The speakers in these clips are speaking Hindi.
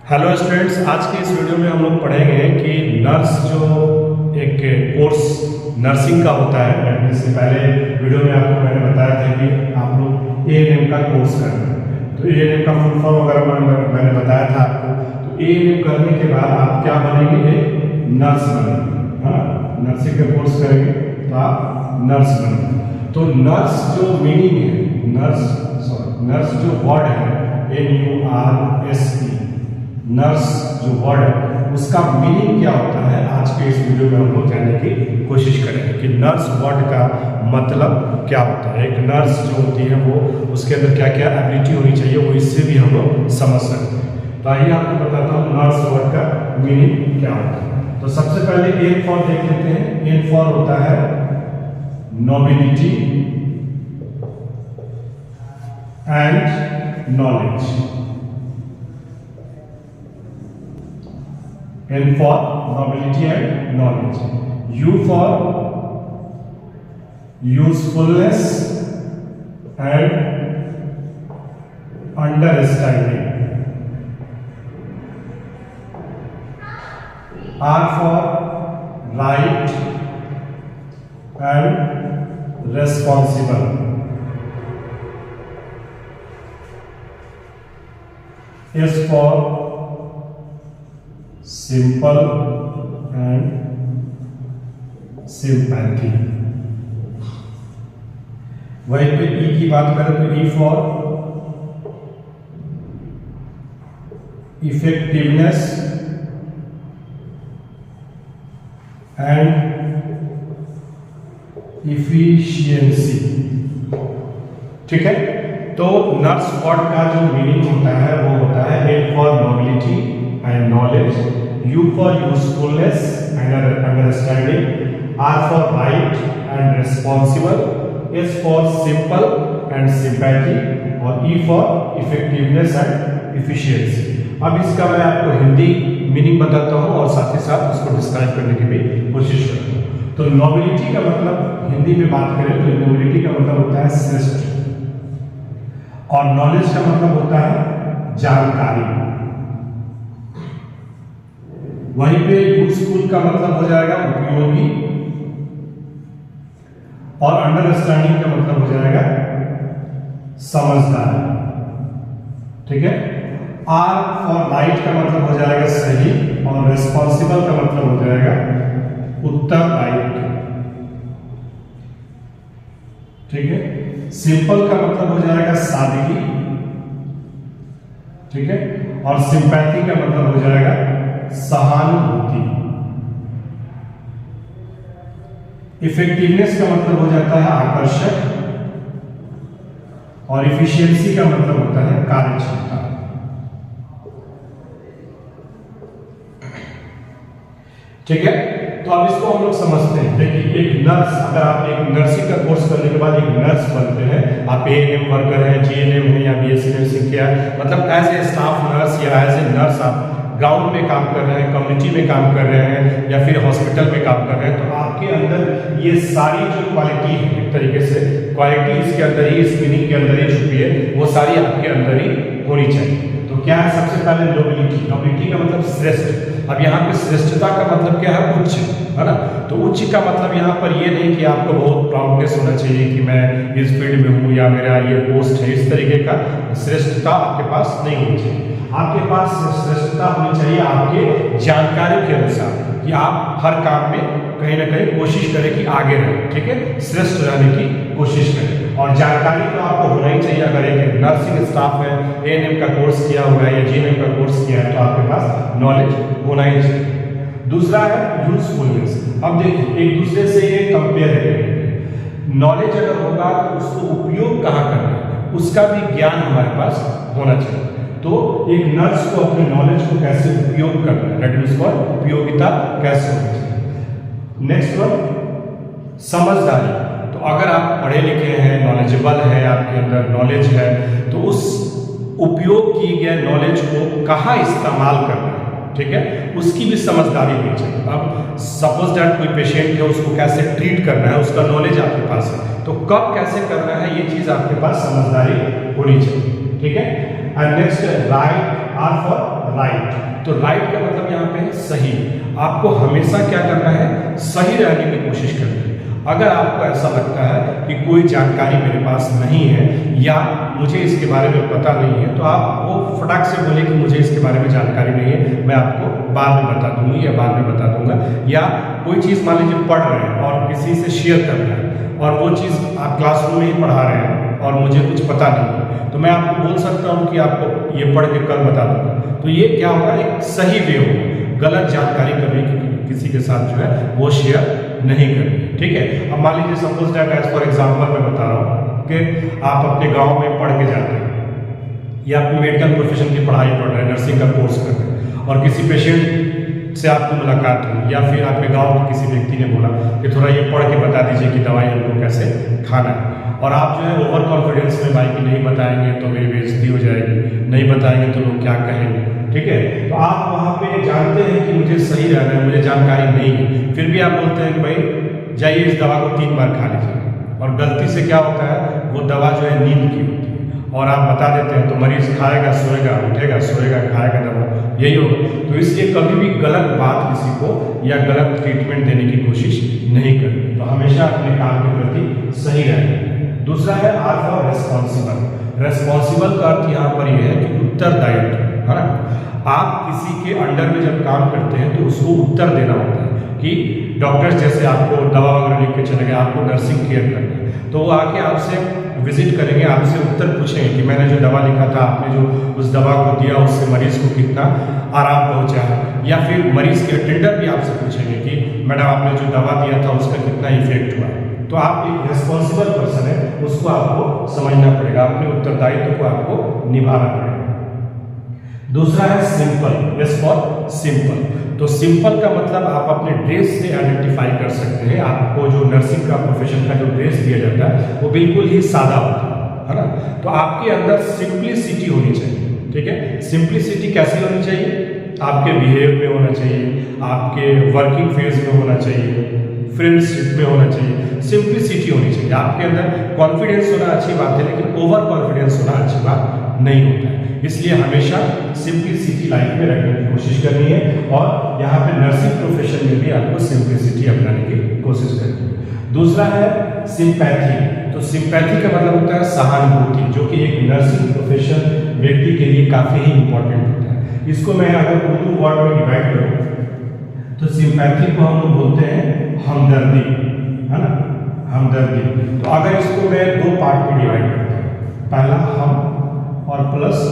हेलो स्टूडेंट्स, आज के इस वीडियो में हम लोग पढ़ेंगे कि नर्स जो एक कोर्स नर्सिंग का होता है। इससे पहले वीडियो में आपको मैंने बताया था कि आप लोग एएनएम का कोर्स करना है, तो एएनएम का फुल फॉर्म वगैरह मैंने बताया था आपको। तो एएनएम करने के बाद आप क्या बनेंगे? एक नर्स बनेंगे। हाँ, नर्सिंग का कोर्स करेंगे तो आप नर्स बनेंगे। तो नर्स जो मीनिंग है, नर्स जो वर्ड है NURSE, नर्स जो वर्ड है उसका मीनिंग क्या होता है, आज के इस वीडियो में हम लोग जानने की कोशिश करेंगे कि नर्स वर्ड का मतलब क्या होता है। एक नर्स जो होती है वो उसके अंदर क्या क्या एबिलिटी होनी चाहिए, वो इससे भी हम लोग समझ सकते हैं। तो आइए आपको बताता हूँ नर्स वर्ड का मीनिंग क्या होता है। तो सबसे पहले एन फॉर देख लेते हैं। एन फॉर होता है nobility and knowledge. N for nobility and knowledge. U for usefulness and understanding. R for right and responsible. S for simple and sympathy. वहीं पे ई की बात करें तो E for effectiveness and efficiency. ठीक है, तो नर्स वर्ड का जो मीनिंग होता है वो होता है A for nobility and knowledge, U for usefulness and understanding, R for right and responsible, S for simple and sympathy और E for effectiveness and efficiency। अब इसका मैं आपको हिंदी मीनिंग बताता हूँ और साथ ही साथ उसको डिस्क्राइब करने की भी कोशिश करता हूँ। तो नोबिलिटी का मतलब हिंदी में बात करें तो नोबिलिटी का मतलब होता है श्रेष्ठ, और नॉलेज का मतलब होता है जानकारी। वहीं पे यूजफुल का मतलब हो जाएगा उपयोगी, और अंडरस्टैंडिंग का मतलब हो जाएगा समझदार। ठीक है, आर फॉर राइट का मतलब हो जाएगा सही, और रिस्पॉन्सिबल का मतलब हो जाएगा उत्तरदायी। ठीक है, सिंपल का मतलब हो जाएगा सादगी। ठीक है, और सिंपैथी का मतलब हो जाएगा सहानुभूति। इफेक्टिवनेस का मतलब हो जाता है आकर्षक, और इफिशियंसी का मतलब होता है कार्यक्षमता। ठीक है, तो अब इसको हम लोग समझते हैं। देखिए, एक नर्स, अगर आप एक नर्सिंग का कोर्स करने के बाद एक नर्स बनते हैं, आप एएनएम वर्कर हैं, जीएनएम है या बीएससी नर्सिंग किया, मतलब एज ए स्टाफ नर्स या एज ए नर्स आप ग्राउंड में काम कर रहे हैं, कम्युनिटी में काम कर रहे हैं, या फिर हॉस्पिटल में काम कर रहे हैं, तो आपके अंदर ये सारी जो क्वालिटी है, एक तरीके से क्वालिटी इसके अंदर ही, इस मीनिंग के अंदर ही छुपी है, वो सारी आपके अंदर ही होनी चाहिए। तो क्या है? सबसे पहले नोबिलिटी। नोबिलिटी का मतलब श्रेष्ठ। अब यहाँ पे श्रेष्ठता का मतलब क्या है? उच्च, है ना। तो उच्च का मतलब यहाँ पर ये नहीं कि आपको बहुत प्राउडनेस होना चाहिए कि मैं इस फील्ड में हूँ या मेरा ये पोस्ट है, इस तरीके का श्रेष्ठता आपके पास नहीं होनी चाहिए। आपके पास श्रेष्ठता होनी चाहिए आपके जानकारी के अनुसार, कि आप हर काम में कहीं ना कहीं कोशिश करें कि आगे रहें। ठीक है, श्रेष्ठ रहने की कोशिश करें, और जानकारी तो आपको होना ही चाहिए। अगर एक नर्सिंग स्टाफ है, एएनएम का कोर्स किया हुआ है या जीएनएम का कोर्स किया है, तो आपके पास नॉलेज होना ही चाहिए। दूसरा है यूजफुलनेस। अब देखिए, एक दूसरे से ये कंपेयर है। नॉलेज अगर होगा तो उसको उपयोग कहाँ करना है, उसका भी ज्ञान हमारे पास होना चाहिए। तो एक नर्स को अपने नॉलेज को कैसे उपयोग करना है, दैट मींस उपयोगिता कैसे होनी चाहिए। नेक्स्ट वन, समझदारी। तो अगर आप पढ़े लिखे हैं, नॉलेजेबल है, आपके अंदर नॉलेज है, तो उस उपयोग किए गए नॉलेज को कहाँ इस्तेमाल करना है, ठीक है, उसकी भी समझदारी होनी चाहिए। अब सपोज दैट कोई पेशेंट है, उसको कैसे ट्रीट करना है, उसका नॉलेज आपके पास है, तो कब कैसे करना है, ये चीज आपके पास समझदारी होनी चाहिए। ठीक है, and next right, R for right. तो राइट का मतलब यहाँ पे है सही। आपको हमेशा क्या करना है, सही रहने की कोशिश करनी है। अगर आपको ऐसा लगता है कि कोई जानकारी मेरे पास नहीं है या मुझे इसके बारे में पता नहीं है, तो आप वो फटाक से बोले कि मुझे इसके बारे में जानकारी नहीं है, मैं आपको बाद में बता दूंगी या बाद में बता दूंगा। या कोई चीज़ मान लीजिए पढ़ रहे हैं और किसी से शेयर कर रहे हैं और वो चीज़ आप क्लासरूम में ही पढ़ा रहे हैं और मुझे कुछ पता नहीं है, तो मैं आपको बोल सकता हूँ कि आपको ये पढ़ के कल बता दूंगा। तो ये क्या होगा, एक सही वे होगा। गलत जानकारी कभी किसी के साथ जो है वो शेयर नहीं करनी, ठीक है। अब मान लीजिए suppose that as for example मैं बता रहा हूँ कि आप अपने गांव में पढ़ के जाते हैं या अपनी मेडिकल प्रोफेशन की पढ़ाई पढ़ रहे हैं, नर्सिंग का कोर्स कर रहे हैं और किसी पेशेंट से आपकी मुलाकात हुई या फिर आपके गांव के किसी व्यक्ति ने बोला कि थोड़ा ये पढ़ के बता दीजिए कि दवाई हमको कैसे खाना है, और आप जो है ओवर कॉन्फिडेंस में भाई कि नहीं बताएंगे तो मेरी बेइज्जती हो जाएगी, नहीं बताएंगे तो लोग क्या कहेंगे, ठीक है। तो आप वहाँ पे जानते हैं कि मुझे सही रहना है, मुझे जानकारी नहीं है, फिर भी आप बोलते हैं कि भाई जाइए इस दवा को 3 बार खा लीजिए, और गलती से क्या होता है, वो दवा जो है नींद की होती है और आप बता देते हैं, तो मरीज खाएगा सोएगा, उठेगा सोएगा, खाएगा दवा, यही होगा। तो इसलिए कभी भी गलत बात किसी को या गलत ट्रीटमेंट देने की कोशिश नहीं करनी, तो हमेशा अपने काम के प्रति सही रहना। दूसरा है आर फॉर रेस्पॉन्सिबल। रेस्पॉन्सिबल का अर्थ यहाँ पर यह है कि उत्तरदायित्व, है ना। आप किसी के अंडर में जब काम करते हैं तो उसको उत्तर देना होता है कि डॉक्टर्स जैसे आपको दवा वगैरह लिख के चले गए, आपको नर्सिंग केयर करना है, तो वो आके आपसे विजिट करेंगे, आपसे उत्तर पूछेंगे कि मैंने जो दवा लिखा था, आपने जो उस दवा को दिया उससे मरीज को कितना आराम पहुंचा है, या फिर मरीज के अटेंडर भी आपसे पूछेंगे कि मैडम आपने जो दवा दिया था उसका कितना इफेक्ट हुआ। तो आप एक रिस्पॉन्सिबल पर्सन है, उसको आपको समझना पड़ेगा, अपने उत्तरदायित्व को आपको निभाना पड़ेगा। दूसरा है सिंपल। S for simple. तो सिंपल का मतलब आप अपने ड्रेस से आइडेंटिफाई कर सकते हैं। आपको जो नर्सिंग का प्रोफेशन का जो ड्रेस दिया जाता है वो बिल्कुल ही सादा होता है ना। तो आपके अंदर सिंप्लिसिटी होनी चाहिए, ठीक है। सिंप्लिसिटी कैसी होनी चाहिए, आपके बिहेव में होना चाहिए, आपके वर्किंग फेज में होना चाहिए, फ्रेंडशिप में होना चाहिए, सिंप्लिसिटी होनी चाहिए। आपके अंदर कॉन्फिडेंस होना अच्छी बात है, लेकिन ओवर कॉन्फिडेंस होना अच्छी बात नहीं होता है। इसलिए हमेशा सिंप्लिसिटी लाइफ में रखने की कोशिश करनी है, और यहाँ पे नर्सिंग प्रोफेशन में भी आपको सिंप्लिसिटी अपनाने की कोशिश करनी है। दूसरा है सिंपैथी। तो सिंपैथी का मतलब होता है सहानुभूति, जो कि एक नर्सिंग प्रोफेशन व्यक्ति के लिए काफ़ी ही इंपॉर्टेंट होता है। इसको मैं अगर उर्दू वर्ड में डिवाइड करूँ तो सिंपैथी को हम लोग बोलते हैं हमदर्दी, है ना, हमदर्दी। तो अगर इसको मैं 2 पार्ट में डिवाइड करता हूँ, पहला हम और प्लस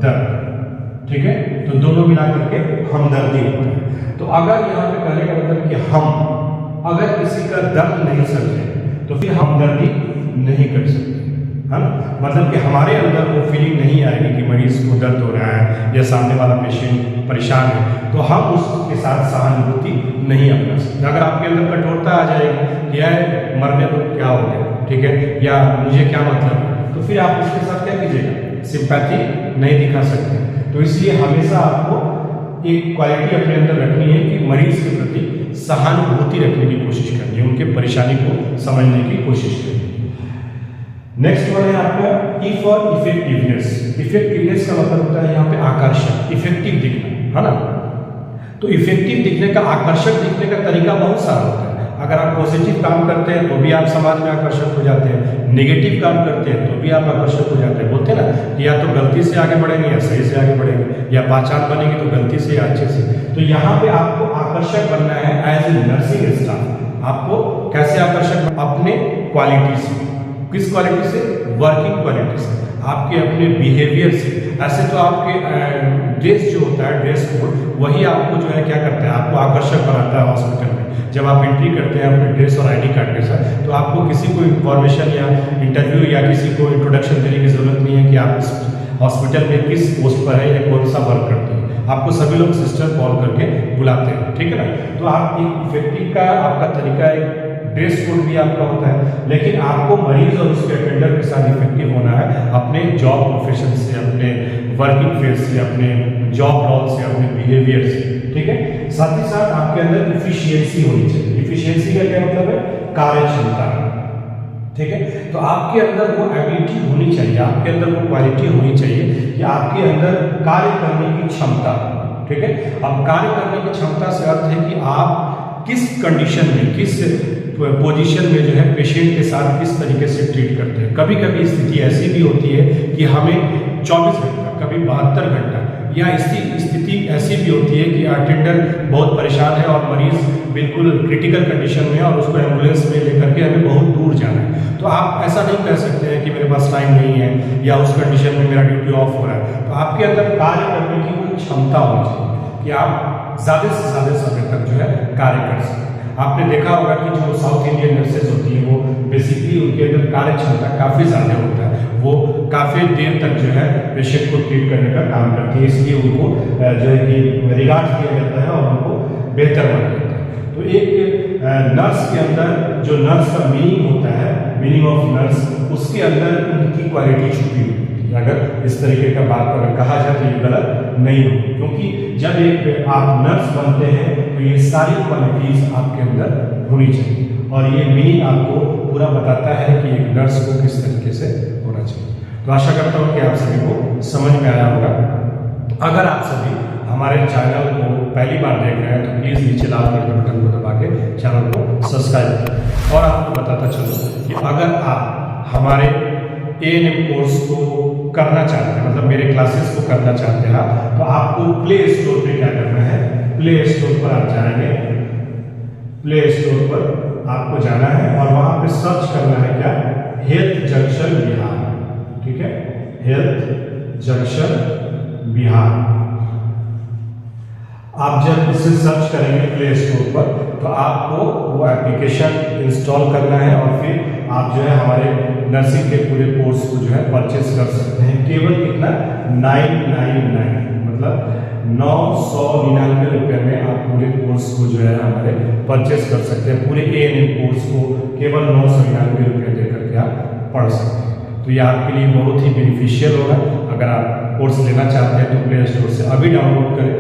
दर्द, ठीक है, तो दोनों मिला करके हमदर्दी होता है। तो अगर यहाँ पे कहने का मतलब कि हम अगर किसी का दर्द नहीं समझे तो फिर हमदर्दी नहीं कर सकते, है ना। मतलब कि हमारे अंदर वो फीलिंग नहीं आएगी कि मरीज को दर्द हो रहा है या सामने वाला पेशेंट परेशान है, तो हम उसके साथ सहानुभूति नहीं अपना सकते। अगर आपके अंदर कठोरता आ जाएगी कि यार मरने को क्या हो गया, ठीक है, या मुझे क्या मतलब, तो फिर आप उसके साथ क्या कीजिएगा, सिंपैथी नहीं दिखा सकते। तो इसलिए हमेशा आपको एक क्वालिटी अपने अंदर रखनी है कि मरीज के प्रति सहानुभूति रखने की कोशिश करनी है, उनके परेशानी को समझने की कोशिश करनी है। नेक्स्ट वन है आपका ई फॉर इफेक्टिवनेस। इफेक्टिवनेस का मतलब होता है यहाँ पे आकर्षक, इफेक्टिव दिखना, है ना। तो इफेक्टिव दिखने का, आकर्षक दिखने का तरीका बहुत सारा होता है। अगर आप पॉजिटिव काम करते हैं तो भी आप समाज में आकर्षक हो जाते हैं, नेगेटिव काम करते हैं तो भी आप आकर्षक हो जाते हैं। बोलते हैं ना कि या तो गलती से आगे बढ़ेंगे या सही से आगे बढ़ेंगे, या पहचान बनेगी तो गलती से या अच्छे से। तो यहाँ पे आपको आकर्षक बनना है एज ए नर्सिंग स्टाफ। आपको कैसे आकर्षक, अपने क्वालिटी से। किस क्वालिटी से, वर्किंग क्वालिटी से, आपके अपने बिहेवियर से। ऐसे तो आपके ड्रेस जो होता है, ड्रेस कोड, वही आपको जो है क्या करता है, आपको आकर्षक बनाता है हॉस्पिटल में। जब आप एंट्री करते हैं अपने ड्रेस और आईडी कार्ड के साथ, तो आपको किसी को इन्फॉर्मेशन या इंटरव्यू या किसी को इंट्रोडक्शन देने की जरूरत नहीं है कि आप इस हॉस्पिटल में किस पोस्ट पर है या कौन सा वर्क करते हैं। आपको सभी लोग सिस्टर कॉल करके बुलाते हैं, ठीक है ना। तो आप एक इफेक्टिव का आपका तरीका, एक ड्रेस कोड भी आपका होता है, लेकिन आपको मरीज और उसके अटेंडर के साथ इफेक्टिव होना है अपने जॉब प्रोफेशन से, अपने वर्किंग फेज से, अपने जॉब रोल से, अपने बिहेवियर से, ठीक है। साथ ही साथ आपके अंदर इफिशियंसी होनी चाहिए। इफिशियंसी का क्या मतलब है, कार्यक्षमता, ठीक है। तो आपके अंदर वो एबिलिटी होनी चाहिए, आपके अंदर वो क्वालिटी होनी चाहिए कि आपके अंदर कार्य करने की क्षमता, ठीक है। अब कार्य करने की क्षमता से अर्थ है कि आप किस कंडीशन में, किस पोजीशन में जो है पेशेंट के साथ किस तरीके से ट्रीट करते हैं। कभी कभी स्थिति ऐसी भी होती है कि हमें 24 घंटा, कभी 72 घंटा, या स्थिति ऐसी भी होती है कि अटेंडर बहुत परेशान है और मरीज बिल्कुल क्रिटिकल कंडीशन में है और उसको एम्बुलेंस में लेकर के हमें बहुत दूर जाना है। तो आप ऐसा नहीं कह सकते हैं कि मेरे पास टाइम नहीं है या उस कंडीशन में मेरा ड्यूटी ऑफ हो रहा है। तो आपके अंदर कार्य करने की कोई क्षमता होनी चाहिए कि आप ज़्यादा से ज़्यादा समय तक जो है कार्य कर सकें। आपने देखा होगा कि जो साउथ इंडियन नर्सेज होती हैं वो बेसिकली उनके अंदर कार्य क्षमता काफ़ी ज़्यादा होता है, वो काफ़ी देर तक जो है पेशेंट को ट्रीट करने का काम करती है, इसलिए उनको जो है कि रिगार्ड किया जाता है और उनको बेहतर बनाया जाता है। तो एक नर्स के अंदर जो नर्स का मीनिंग होता है, मीनिंग ऑफ नर्स, उसके अंदर उनकी क्वालिटी छुपी हुई है। अगर इस तरीके का बात अगर कहा जाए तो ये गलत नहीं हो, क्योंकि जब एक आप नर्स बनते हैं तो ये सारी क्वालिटीज आपके अंदर होनी चाहिए और ये मीनिंग आपको पूरा बताता है कि एक नर्स को किस तरीके से होना चाहिए। तो आशा करता हूँ कि आप सभी को समझ में आया होगा। अगर आप सभी हमारे चैनल को पहली बार देख रहे हैं तो प्लीज़ नीचे लाल कलर के बटन को दबा के चैनल को सब्सक्राइब करें। और आपको बताता चलूँ कि अगर आप हमारे ANM कोर्स को करना चाहते हैं, मतलब मेरे क्लासेस को करना चाहते हैं, तो आपको प्ले स्टोर पे क्या करना है, प्ले स्टोर पर आप जाएंगे, प्ले स्टोर पर आपको जाना है और वहां पे सर्च करना है क्या, हेल्थ जंक्शन बिहार, ठीक है, हेल्थ जंक्शन बिहार। आप जब इसे सर्च करेंगे प्ले स्टोर पर तो आपको वो एप्लीकेशन इंस्टॉल करना है और फिर आप जो है हमारे नर्सिंग के पूरे कोर्स को जो है परचेस कर सकते हैं। केवल कितना, 999, मतलब 999 रुपये में आप पूरे कोर्स को जो है हमारे परचेस कर सकते हैं। पूरे ANM कोर्स को केवल 999 रुपये दे करके आप पढ़ सकते हैं। तो ये आपके लिए बहुत ही बेनिफिशियल होगा। अगर आप कोर्स लेना चाहते हैं तो प्ले स्टोर से अभी डाउनलोड करें